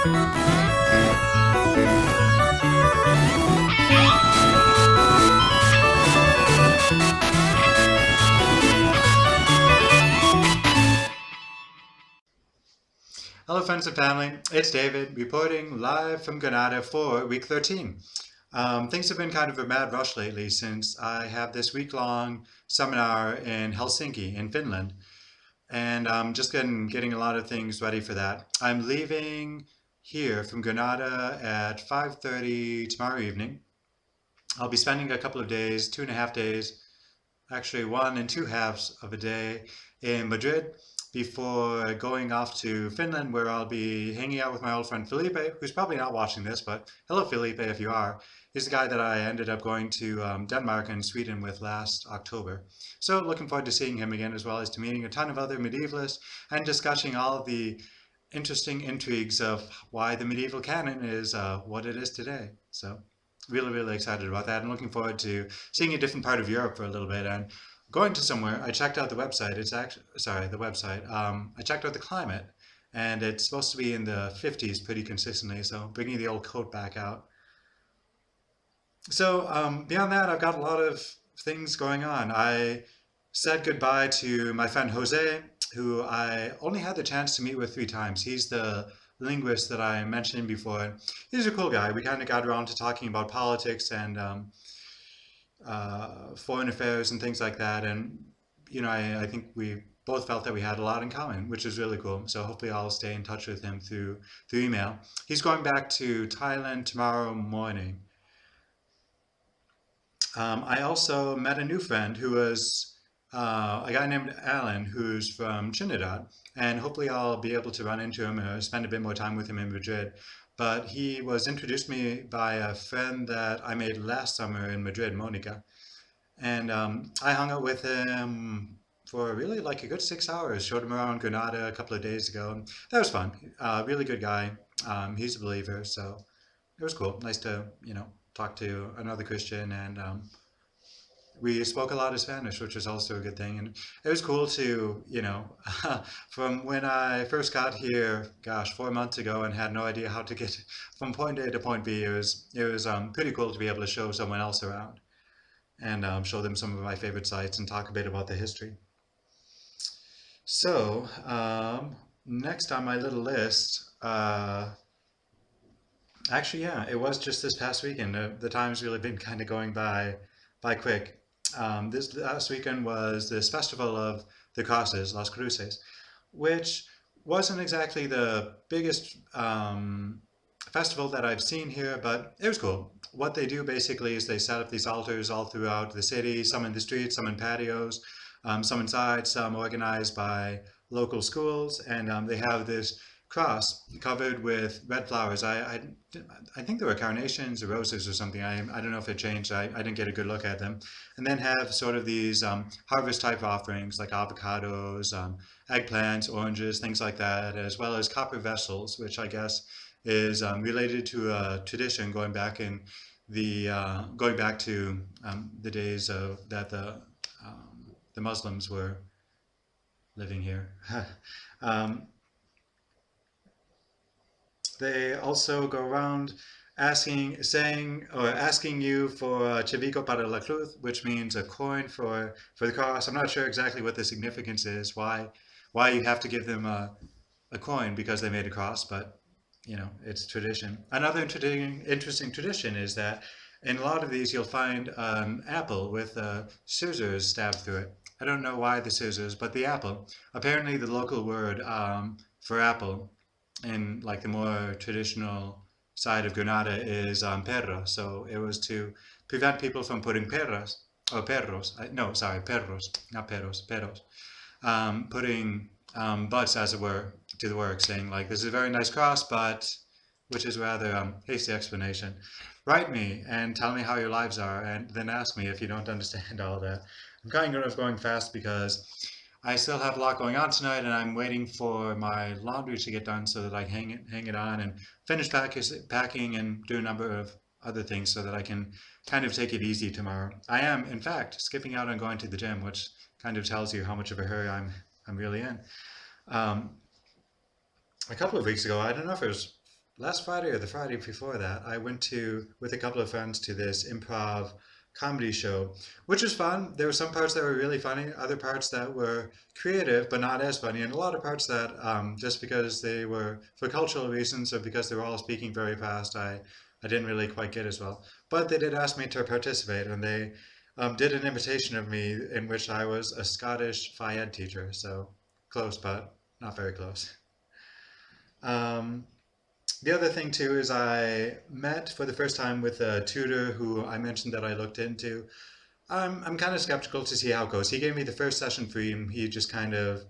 Hello friends and family, it's David reporting live from Granada for week 13. Things have been kind of a mad rush lately since I have this week-long seminar in Helsinki in Finland, and I'm just getting a lot of things ready for that. I'm leaving here from Granada at 5:30 tomorrow evening. I'll be spending a couple of days, 2.5 days, actually 1 2/2 of a day in Madrid before going off to Finland, where I'll be hanging out with my old friend Felipe, who's probably not watching this, but hello Felipe if you are. He's the guy that I ended up going to Denmark and Sweden with last October. So looking forward to seeing him again, as well as to meeting a ton of other medievalists and discussing all of the interesting intrigues of why the medieval canon is what it is today. So really excited about that, and looking forward to seeing a different part of Europe for a little bit and going to somewhere. I checked out the website. It's actually, sorry, the website. I checked out the climate, and it's supposed to be in the 50s pretty consistently, so bringing the old coat back out. So beyond that, I've got a lot of things going on. I said goodbye to my friend Jose, who I only had the chance to meet with 3 times. He's the linguist that I mentioned before. He's a cool guy. We kind of got around to talking about politics and foreign affairs and things like that. And, you know, I think we both felt that we had a lot in common, which is really cool. So hopefully I'll stay in touch with him through email. He's going back to Thailand tomorrow morning. I also met a new friend who was a guy named Alan, who's from Trinidad, and hopefully I'll be able to run into him or spend a bit more time with him in Madrid. But he was introduced me by a friend that I made last summer in Madrid, Monica, and I hung out with him for really like a good 6 hours, showed him around Granada a couple of days ago. That was fun. Really good guy. He's a believer, so it was cool. Nice to, you know, talk to another Christian, and we spoke a lot of Spanish, which was also a good thing. And it was cool to, you know, from when I first got here, gosh, 4 months ago, and had no idea how to get from point A to point B. It was pretty cool to be able to show someone else around and show them some of my favorite sites and talk a bit about the history. So next on my little list, actually, yeah, it was just this past weekend. The time's really been kind of going by quick. This last weekend was this festival of the crosses, Las Cruces, which wasn't exactly the biggest festival that I've seen here, but it was cool. What they do basically is they set up these altars all throughout the city, some in the streets, some in patios, some inside, some organized by local schools, and they have this cross covered with red flowers. I think there were carnations or roses or something. I don't know if it changed. I didn't get a good look at them. And then have sort of these harvest type offerings like avocados, eggplants, oranges, things like that, as well as copper vessels, which I guess is related to a tradition going back to the days that the Muslims were living here. They also go around asking you for Chivico para la cruz, which means a coin for the cross. I'm not sure exactly what the significance is, why you have to give them a coin because they made a cross, but you know, it's tradition. Another interesting tradition is that in a lot of these you'll find an apple with scissors stabbed through it. I don't know why the scissors, but the apple. Apparently the local word for apple in like the more traditional side of Granada is perro. So it was to prevent people from putting perros, no, sorry, perros, not perros, putting butts, as it were, to the work, saying like, this is a very nice cross, but, which is rather hasty explanation. Write me and tell me how your lives are, and then ask me if you don't understand all that. I'm kind of going fast because I still have a lot going on tonight, and I'm waiting for my laundry to get done so that I hang it on and finish packing and do a number of other things so that I can kind of take it easy tomorrow. I am, in fact, skipping out on going to the gym, which kind of tells you how much of a hurry I'm really in. A couple of weeks ago, I don't know if it was last Friday or the Friday before that, I went with a couple of friends to this improv comedy show, which was fun. There were some parts that were really funny, other parts that were creative but not as funny, and a lot of parts that just because they were for cultural reasons or because they were all speaking very fast, I didn't really quite get as well. But they did ask me to participate, and they did an imitation of me in which I was a Scottish Phi Ed teacher, so close but not very close. Um, the other thing too is I met for the first time with a tutor who I mentioned that I looked into. I'm kind of skeptical to see how it goes. He gave me the first session free, and he just kind of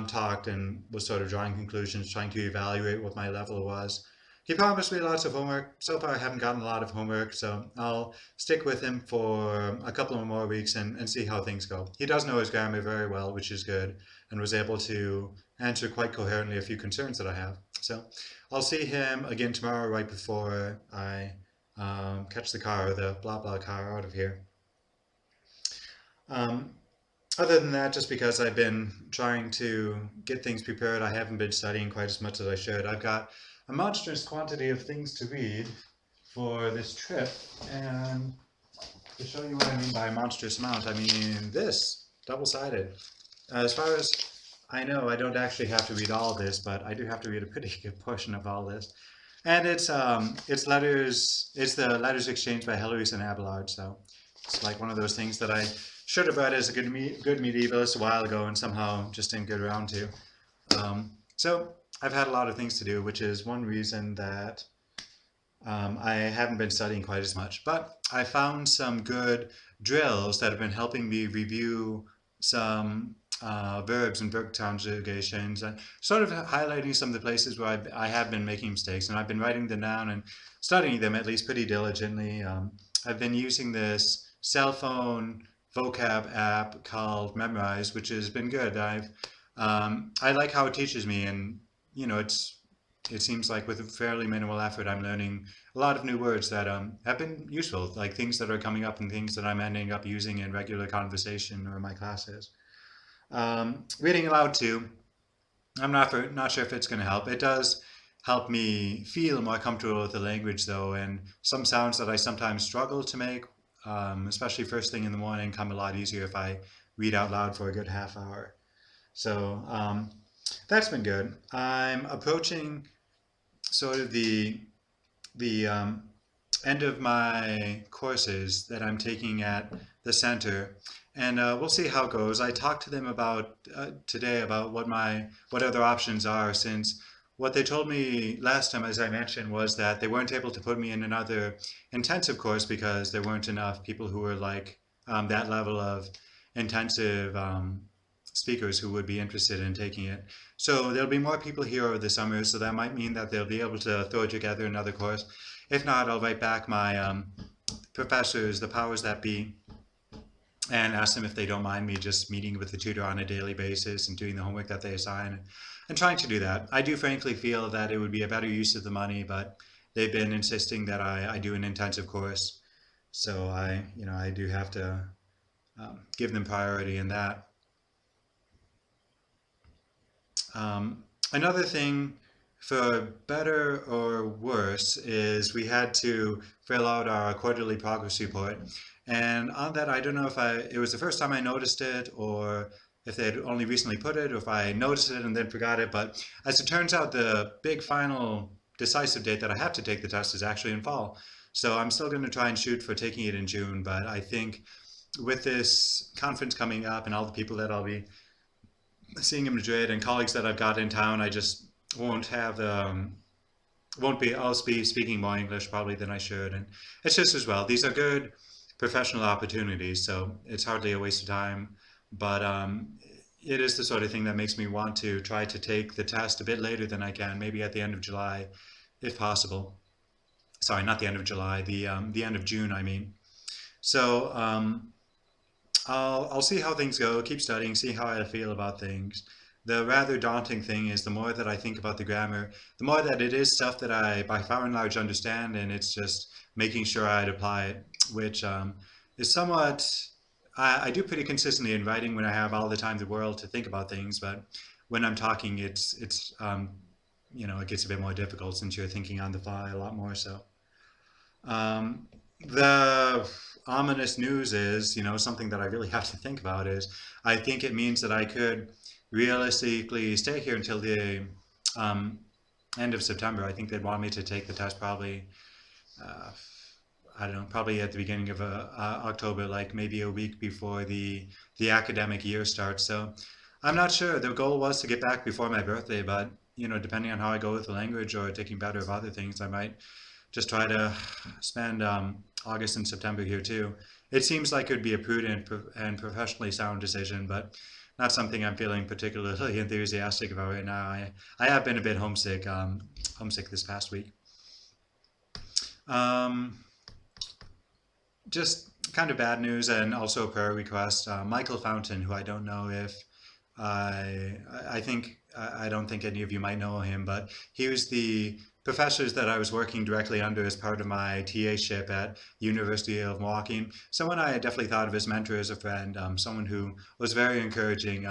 talked and was sort of drawing conclusions, trying to evaluate what my level was. He promised me lots of homework. So far, I haven't gotten a lot of homework, so I'll stick with him for a couple of more weeks and see how things go. He does know his grammar very well, which is good, and was able to answer quite coherently a few concerns that I have. So I'll see him again tomorrow right before I catch the car, or the blah blah car out of here. Um, Other than that, just because I've been trying to get things prepared, I haven't been studying quite as much as I should. I've got a monstrous quantity of things to read for this trip, and to show you what I mean by a monstrous amount, I mean this, double-sided. As far as I know, I don't actually have to read all of this, but I do have to read a pretty good portion of all this. And it's the letters exchanged by Hilary and Abelard, so it's like one of those things that I should have read as a good medievalist a while ago and somehow just didn't get around to. So I've had a lot of things to do, which is one reason that I haven't been studying quite as much. But I found some good drills that have been helping me review some verbs and verb conjugations, and sort of highlighting some of the places where I have been making mistakes, and I've been writing them down and studying them at least pretty diligently. I've been using this cell phone vocab app called Memrise, which has been good. I like how it teaches me, and you know, it seems like with fairly minimal effort, I'm learning a lot of new words that have been useful, like things that are coming up and things that I'm ending up using in regular conversation or in my classes. Reading aloud too, I'm not sure if it's going to help. It does help me feel more comfortable with the language though, and some sounds that I sometimes struggle to make, especially first thing in the morning, come a lot easier if I read out loud for a good half hour. So that's been good. I'm approaching sort of the end of my courses that I'm taking at the center, and we'll see how it goes. I talked to them about today about what other options are, since what they told me last time, as I mentioned, was that they weren't able to put me in another intensive course because there weren't enough people who were like that level of intensive speakers who would be interested in taking it. So there'll be more people here over the summer, so that might mean that they'll be able to throw together another course. If not, I'll write back my professors, the powers that be, and ask them if they don't mind me just meeting with the tutor on a daily basis and doing the homework that they assign, and trying to do that. I do frankly feel that it would be a better use of the money, but they've been insisting that I do an intensive course, so I do have to give them priority in that. Another thing, for better or worse, is we had to fill out our quarterly progress report. And on that, I don't know if it was the first time I noticed it, or if they had only recently put it, or if I noticed it and then forgot it. But as it turns out, the big final decisive date that I have to take the test is actually in fall. So I'm still going to try and shoot for taking it in June. But I think with this conference coming up and all the people that I'll be seeing in Madrid and colleagues that I've got in town, I just won't have I'll be speaking more English probably than I should, and it's just as well. These are good professional opportunities, so it's hardly a waste of time. But it is the sort of thing that makes me want to try to take the test a bit later than I can, maybe at the end of July, if possible. Sorry, not the end of July, the end of June, I mean. So I'll see how things go, keep studying, see how I feel about things. The rather daunting thing is the more that I think about the grammar, the more that it is stuff that I by far and large understand, and it's just making sure I'd apply it, which is somewhat, I do pretty consistently in writing when I have all the time in the world to think about things, but when I'm talking, it's it gets a bit more difficult since you're thinking on the fly a lot more so. The ominous news is, something that I really have to think about is I think it means that I could realistically stay here until the um, end of September. I think they'd want me to take the test probably, uh, I don't know, probably at the beginning of October, like maybe a week before the academic year starts. So I'm not sure. The goal was to get back before my birthday, but depending on how I go with the language or taking better of other things, I might just try to spend August and September here too. It seems like it would be a prudent and professionally sound decision, but not something I'm feeling particularly enthusiastic about right now. I have been a bit homesick this past week. Um, just kind of bad news and also a prayer request. Michael Fountain, who I don't know if I think I don't think any of you might know him, but he was the professors that I was working directly under as part of my TA-ship at University of Milwaukee. Someone I definitely thought of as mentor, as a friend, someone who was very encouraging.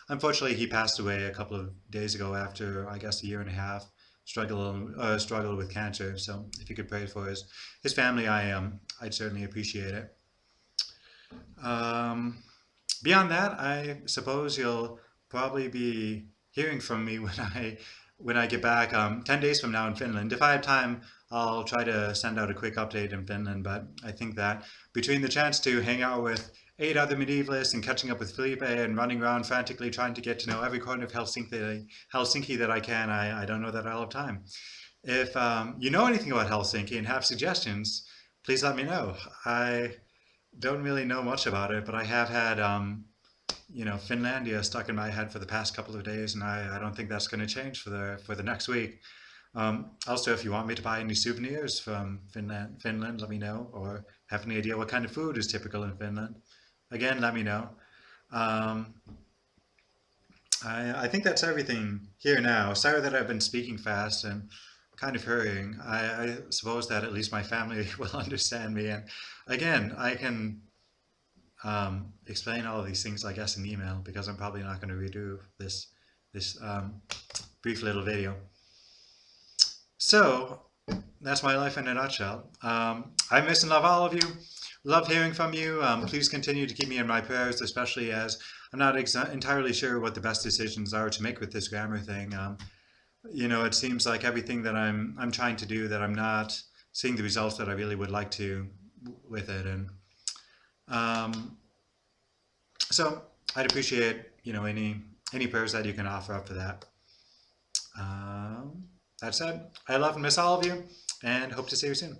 Unfortunately, he passed away a couple of days ago after, I guess, a year and a half struggle with cancer. So if you could pray for his family, I'd certainly appreciate it. Beyond that, I suppose you'll probably be hearing from me when I get back 10 days from now in Finland. If I have time, I'll try to send out a quick update in Finland, but I think that between the chance to hang out with 8 other medievalists and catching up with Felipe and running around frantically trying to get to know every corner of Helsinki that I can, I don't know that I'll have time. If you know anything about Helsinki and have suggestions, please let me know. I don't really know much about it, but I have had Finlandia stuck in my head for the past couple of days, and I don't think that's going to change for the next week. Also, if you want me to buy any souvenirs from Finland, let me know, or have any idea what kind of food is typical in Finland, again, let me know. I think that's everything here now. Sorry that I've been speaking fast and kind of hurrying. I suppose that at least my family will understand me, and again, I can explain all of these things, I guess, in email, because I'm probably not going to redo this brief little video. So that's my life in a nutshell. I miss and love all of you. Love hearing from you. Please continue to keep me in my prayers, especially as I'm not entirely sure what the best decisions are to make with this grammar thing. It seems like everything that I'm trying to do, that I'm not seeing the results that I really would like to with it, and so I'd appreciate any prayers that you can offer up for that. That said, I love and miss all of you, and hope to see you soon.